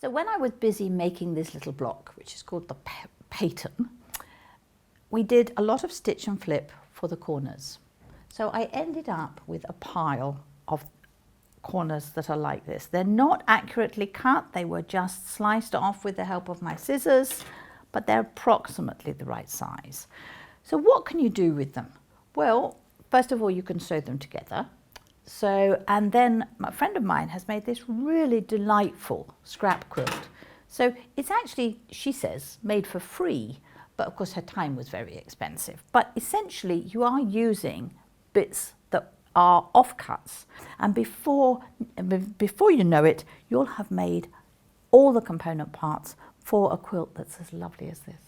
So when I was busy making this little block, which is called the pattern, we did a lot of stitch and flip for the corners. So I ended up with a pile of corners that are like this. They're not accurately cut, they were just sliced off with the help of my scissors, but they're approximately the right size. So what can you do with them? Well, first of all, you can sew them together. And then a friend of mine has made this really delightful scrap quilt. So it's actually, she says, made for free, but of course her time was very expensive. But essentially you are using bits that are offcuts, and before you know it, you'll have made all the component parts for a quilt that's as lovely as this.